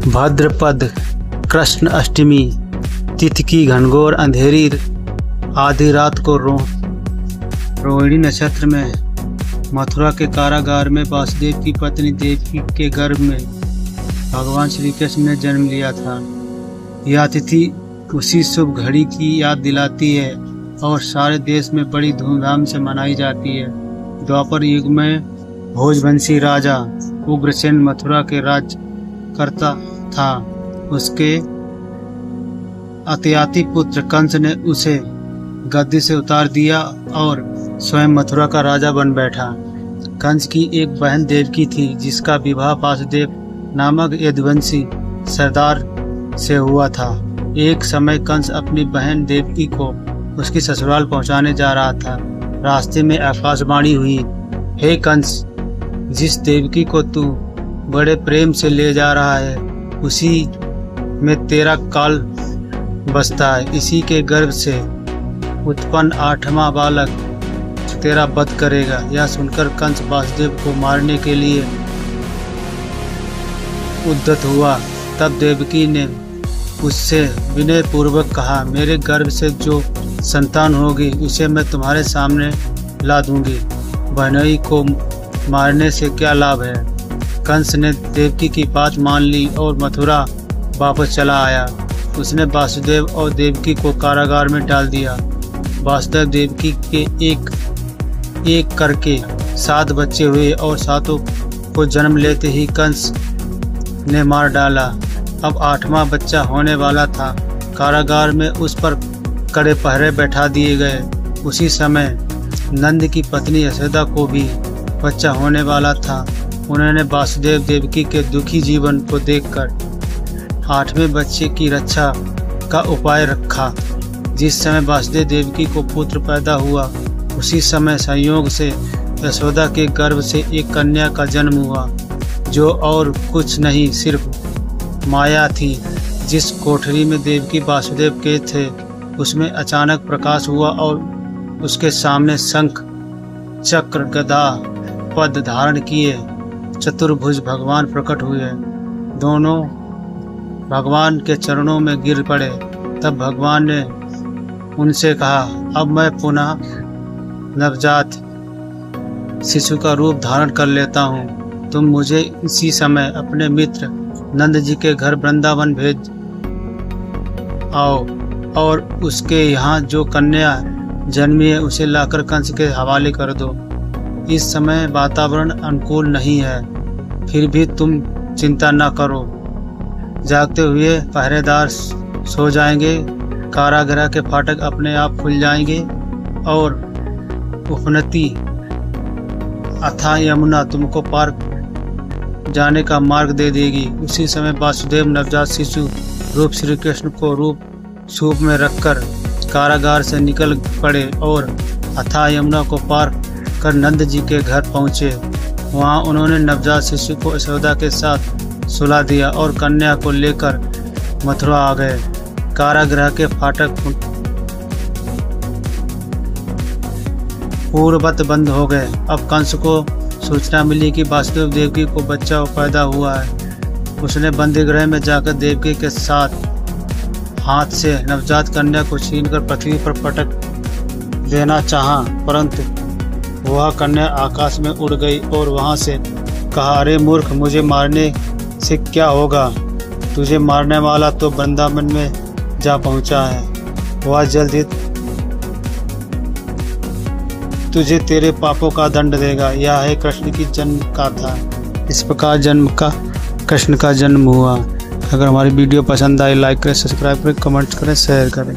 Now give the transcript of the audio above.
भाद्रपद कृष्ण अष्टमी तिथि की घनघोर अंधेरी आधी रात को रोहिणी नक्षत्र में मथुरा के कारागार में वासुदेव की पत्नी देवकी के गर्भ में भगवान श्री कृष्ण ने जन्म लिया था। यह तिथि उसी शुभ घड़ी की याद दिलाती है और सारे देश में बड़ी धूमधाम से मनाई जाती है। द्वापर युग में भोजवंशी राजा उग्रसेन मथुरा के राज करता था। उसके अत्याती पुत्र कंस ने उसे गद्दी से उतार दिया और स्वयं मथुरा का राजा बन बैठा। कंस की एक बहन देवकी थी जिसका विवाह वासुदेव नामक यदुवंशी सरदार से हुआ था। एक समय कंस अपनी बहन देवकी को उसकी ससुराल पहुंचाने जा रहा था। रास्ते में आकाशवाणी हुई, हे कंस, जिस देवकी को तू बड़े प्रेम से ले जा रहा है उसी में तेरा काल बसता है। इसी के गर्भ से उत्पन्न 8वां बालक तेरा वध करेगा। यह सुनकर कंस वासुदेव को मारने के लिए उद्यत हुआ। तब देवकी ने उससे विनय पूर्वक कहा, मेरे गर्भ से जो संतान होगी उसे मैं तुम्हारे सामने ला दूंगी। बहनोई को मारने से क्या लाभ है। कंस ने देवकी की बात मान ली और मथुरा वापस चला आया। उसने वासुदेव और देवकी को कारागार में डाल दिया। वासुदेव देवकी के एक करके 7 बच्चे हुए और 7 को जन्म लेते ही कंस ने मार डाला। अब 8वां बच्चा होने वाला था। कारागार में उस पर कड़े पहरे बैठा दिए गए। उसी समय नंद की पत्नी यशोदा को भी बच्चा होने वाला था। उन्होंने वासुदेव देवकी के दुखी जीवन को देखकर 8वें बच्चे की रक्षा का उपाय रखा। जिस समय वासुदेव देवकी को पुत्र पैदा हुआ उसी समय संयोग से यशोदा के गर्भ से एक कन्या का जन्म हुआ, जो और कुछ नहीं सिर्फ माया थी। जिस कोठरी में देवकी वासुदेव के थे उसमें अचानक प्रकाश हुआ और उसके सामने शंख चक्र गदा पद धारण किए चतुर्भुज भगवान प्रकट हुए। दोनों भगवान के चरणों में गिर पड़े। तब भगवान ने उनसे कहा, अब मैं पुनः नवजात शिशु का रूप धारण कर लेता हूँ। तुम मुझे इसी समय अपने मित्र नंद जी के घर वृंदावन भेज आओ और उसके यहाँ जो कन्या जन्मी है उसे लाकर कंस के हवाले कर दो। इस समय वातावरण अनुकूल नहीं है, फिर भी तुम चिंता न करो। जागते हुए पहरेदार सो जाएंगे, कारागृह के फाटक अपने आप खुल जाएंगे और उपनती अथा यमुना तुमको पार जाने का मार्ग दे देगी। उसी समय वासुदेव नवजात शिशु रूप श्री कृष्ण को रूप सूप में रखकर कारागार से निकल पड़े और अथा यमुना को पार कर नंद जी के घर पहुँचे। वहाँ उन्होंने नवजात शिशु को यशोदा के साथ सुला दिया और कन्या को लेकर मथुरा आ गए। कारागृह के फाटक पूर्ववत बंद हो गए। अब कंस को सूचना मिली कि वासुदेव देवकी को बच्चा पैदा हुआ है। उसने बंदीगृह में जाकर देवकी के साथ हाथ से नवजात कन्या को छीनकर पृथ्वी पर पटक देना चाहा, परंतु वह कन्या आकाश में उड़ गई और वहां से कहा, अरे मूर्ख, मुझे मारने से क्या होगा। तुझे मारने वाला तो वृंदावन में जा पहुंचा है। वह जल्द ही तुझे तेरे पापों का दंड देगा। यह है कृष्ण की जन्म का था। इस प्रकार कृष्ण का जन्म हुआ। अगर हमारी वीडियो पसंद आई लाइक करें, सब्सक्राइब करें, कमेंट करें, शेयर करें।